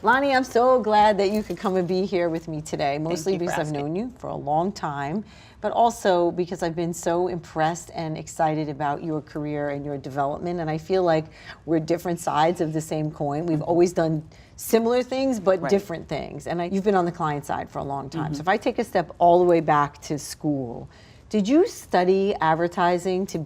Lonnie, I'm so glad that you could come and be here with me today, mostly because I've asking. known you for a long time, but also because I've been so impressed and excited about your career and your development. And I feel like we're different sides of the same coin. We've always done similar things, but different things. And you've been on the client side for a long time. So if I take a step all the way back to school, did you study advertising to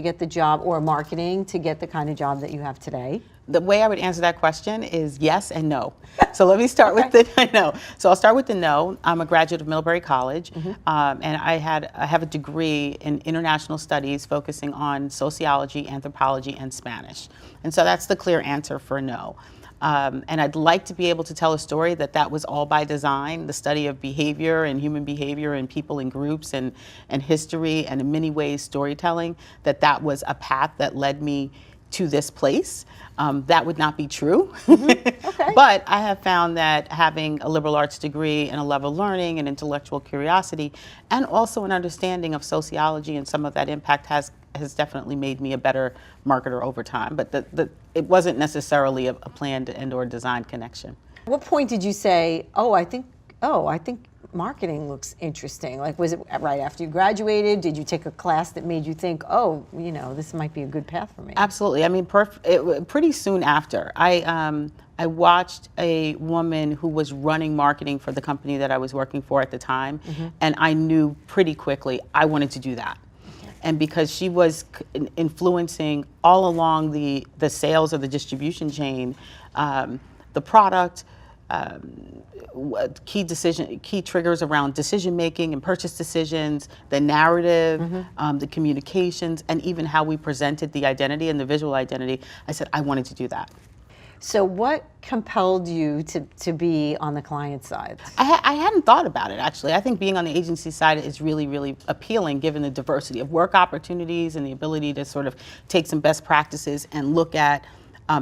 get the job, or marketing to get the kind of job that you have today? The way I would answer that question is yes and no. So let me start with the no. So I'll start with the no. I'm a graduate of Middlebury College, and I have a degree in international studies focusing on sociology, anthropology, and Spanish. And so that's the clear answer for no. And I'd like to be able to tell a story that was all by design, the study of behavior and human behavior and people in groups and history, and in many ways storytelling, that was a path that led me to this place. That would not be true. But I have found that having a liberal arts degree and a level of learning and intellectual curiosity, and also an understanding of sociology and some of that impact has definitely made me a better marketer over time. But it wasn't necessarily a planned and or designed connection. At what point did you say, I think marketing looks interesting? Like, was it right after you graduated? Did you take a class that made you think, this might be a good path for me? Absolutely. I mean, pretty soon after. I watched a woman who was running marketing for the company that I was working for at the time, and I knew pretty quickly I wanted to do that. And because she was influencing all along the sales or the distribution chain, the product, key triggers around decision making and purchase decisions, the narrative, the communications, and even how we presented the identity and the visual identity, I said I wanted to do that. So what compelled you to be on the client side? I hadn't thought about it, actually. I think being on the agency side is really, really appealing given the diversity of work opportunities and the ability to sort of take some best practices and look at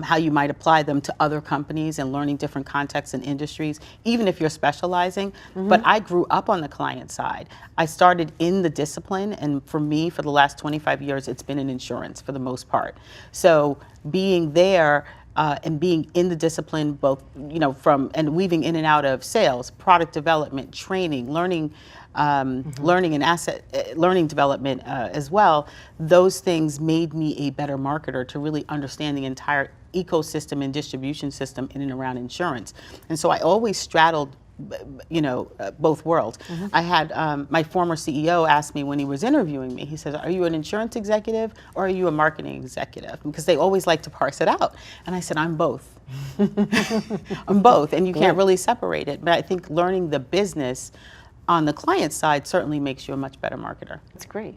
how you might apply them to other companies and learning different contexts and industries, even if you're specializing. But I grew up on the client side. I started in the discipline, and for me, for the last 25 years, it's been in insurance for the most part. So being there and being in the discipline, both, and weaving in and out of sales, product development, training, learning and learning development as well, those things made me a better marketer to really understand the entire ecosystem and distribution system in and around insurance. And so I always straddled both worlds. I had my former CEO ask me when he was interviewing me, he says, are you an insurance executive or are you a marketing executive? Because they always like to parse it out. And I said, I'm both. I'm both, and you can't really separate it. But I think learning the business on the client side certainly makes you a much better marketer. That's great.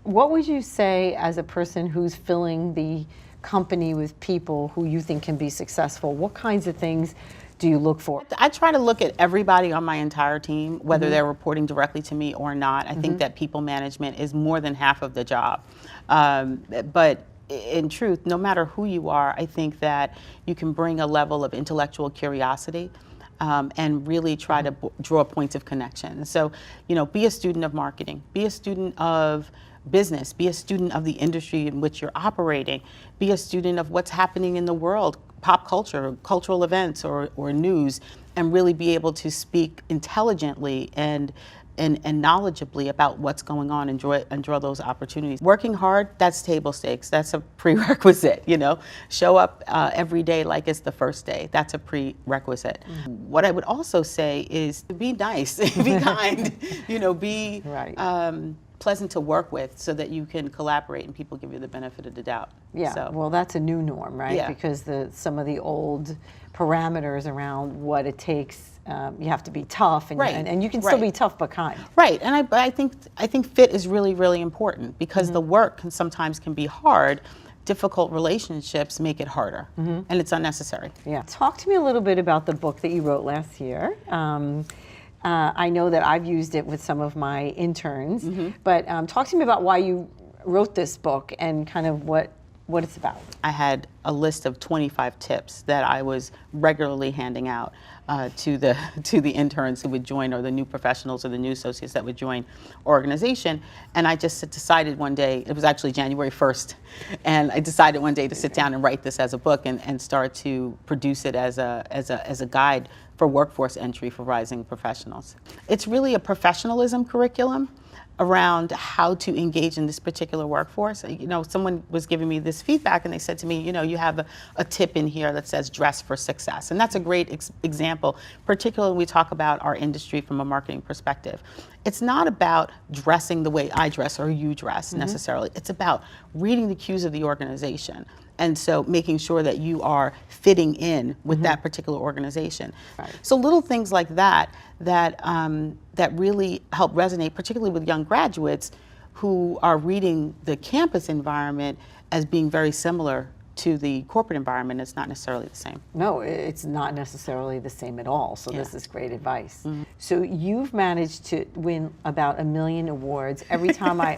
What would you say as a person who's filling the company with people who you think can be successful? What kinds of things do you look for? I try to look at everybody on my entire team, whether they're reporting directly to me or not. I think that people management is more than half of the job. But in truth, no matter who you are, I think that you can bring a level of intellectual curiosity and really try to draw points of connection. So, be a student of marketing, be a student of business, be a student of the industry in which you're operating, be a student of what's happening in the world, pop culture, cultural events or news, and really be able to speak intelligently and knowledgeably about what's going on and draw those opportunities. Working hard, that's table stakes. That's a prerequisite, Show up every day like it's the first day. That's a prerequisite. What I would also say is be nice, be kind, be pleasant to work with so that you can collaborate and people give you the benefit of the doubt. Yeah, so, well, that's a new norm, right? Yeah. Because some of the old parameters around what it takes, you have to be tough, and you can still be tough but kind. Right, and I think fit is really, really important because the work sometimes can be hard. Difficult relationships make it harder, and it's unnecessary. Yeah. Talk to me a little bit about the book that you wrote last year. I know that I've used it with some of my interns, but talk to me about why you wrote this book and kind of what what it's about. I had a list of 25 tips that I was regularly handing out to the interns who would join, or the new professionals or the new associates that would join our organization. And I just decided one day, it was actually January 1st, and I decided one day to sit down and write this as a book and start to produce it as a guide for workforce entry for rising professionals. It's really a professionalism curriculum around how to engage in this particular workforce. You know, someone was giving me this feedback and they said to me, you know, you have a tip in here that says dress for success. And that's a great example, particularly when we talk about our industry from a marketing perspective. It's not about dressing the way I dress or you dress necessarily. It's about reading the cues of the organization. And so making sure that you are fitting in with that particular organization. Right. So little things like that really help resonate, particularly with young graduates who are reading the campus environment as being very similar to the corporate environment. It's not necessarily the same. No, it's not necessarily the same at all. So this is great advice. So you've managed to win about 1 million awards. Every time I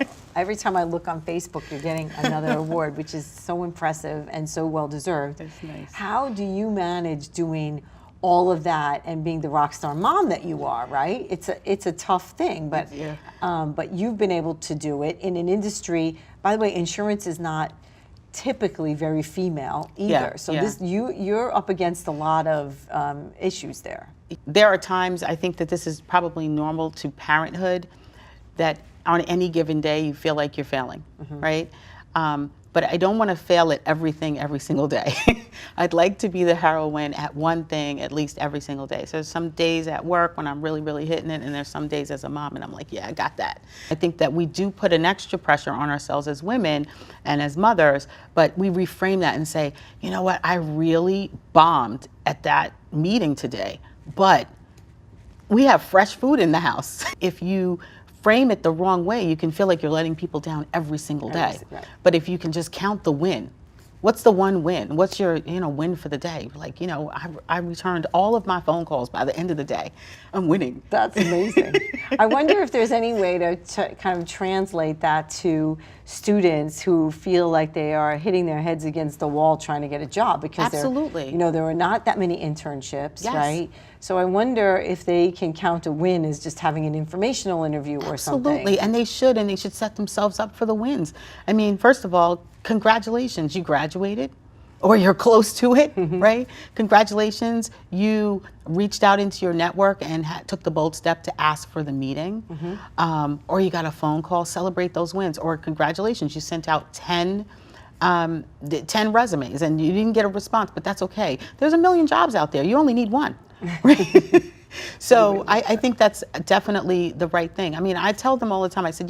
look on Facebook, you're getting another award, which is so impressive and so well deserved. That's nice. How do you manage doing all of that and being the rock star mom that you are, right? It's a tough thing, but you've been able to do it in an industry. By the way, insurance is not typically very female either. So you're up against a lot of issues there. There are times, I think that this is probably normal to parenthood, that on any given day you feel like you're failing, right? But I don't want to fail at everything every single day. I'd like to be the heroine at one thing at least every single day. So there's some days at work when I'm really, really hitting it, and there's some days as a mom and I'm like, yeah, I got that. I think that we do put an extra pressure on ourselves as women and as mothers, but we reframe that and say, you know what, I really bombed at that meeting today, but we have fresh food in the house. If you frame it the wrong way, you can feel like you're letting people down every single day. Right. But if you can just count the win, what's the one win? What's your win for the day? Like, I returned all of my phone calls by the end of the day. I'm winning. That's amazing. I wonder if there's any way to kind of translate that to students who feel like they are hitting their heads against the wall trying to get a job, because Absolutely. there are not that many internships, Yes. right? So I wonder if they can count a win as just having an informational interview or something. Absolutely, and they should set themselves up for the wins. I mean, first of all, congratulations, you graduated, or you're close to it, right? Congratulations, you reached out into your network and took the bold step to ask for the meeting, or you got a phone call. Celebrate those wins. Or congratulations, you sent out 10 resumes and you didn't get a response, but that's okay. There's 1 million jobs out there. You only need one. Right? So I think that's definitely the right thing. I mean, I tell them all the time, I said,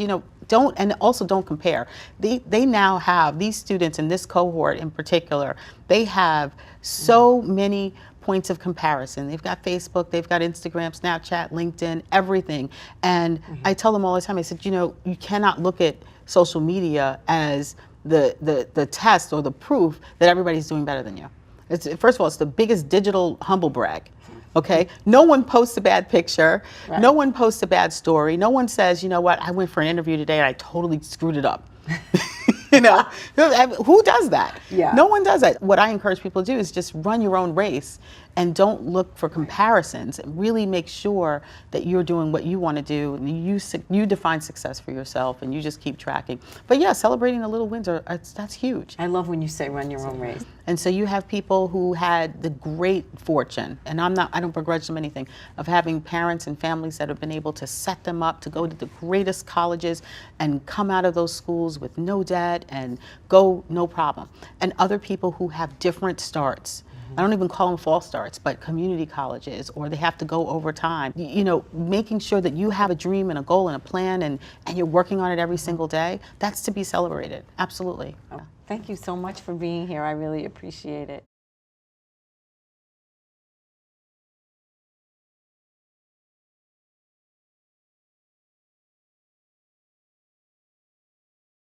don't compare. They now have, these students in this cohort in particular, they have so many points of comparison. They've got Facebook, they've got Instagram, Snapchat, LinkedIn, everything. And I tell them all the time, I said, you cannot look at social media as the test or the proof that everybody's doing better than you. First of all, it's the biggest digital humble brag. Okay, no one posts a bad picture. Right. No one posts a bad story. No one says, you know what, I went for an interview today and I totally screwed it up. Who does that? Yeah. No one does that. What I encourage people to do is just run your own race and don't look for comparisons. Really make sure that you're doing what you want to do. You define success for yourself and you just keep tracking. But yeah, celebrating the little wins, that's huge. I love when you say run your own race. And so you have people who had the great fortune, and I don't begrudge them anything, of having parents and families that have been able to set them up to go to the greatest colleges and come out of those schools with no debt and go no problem. And other people who have different starts. I don't even call them false starts, but community colleges, or they have to go overtime. Making sure that you have a dream and a goal and a plan and you're working on it every single day, that's to be celebrated. Absolutely. Oh, thank you so much for being here. I really appreciate it.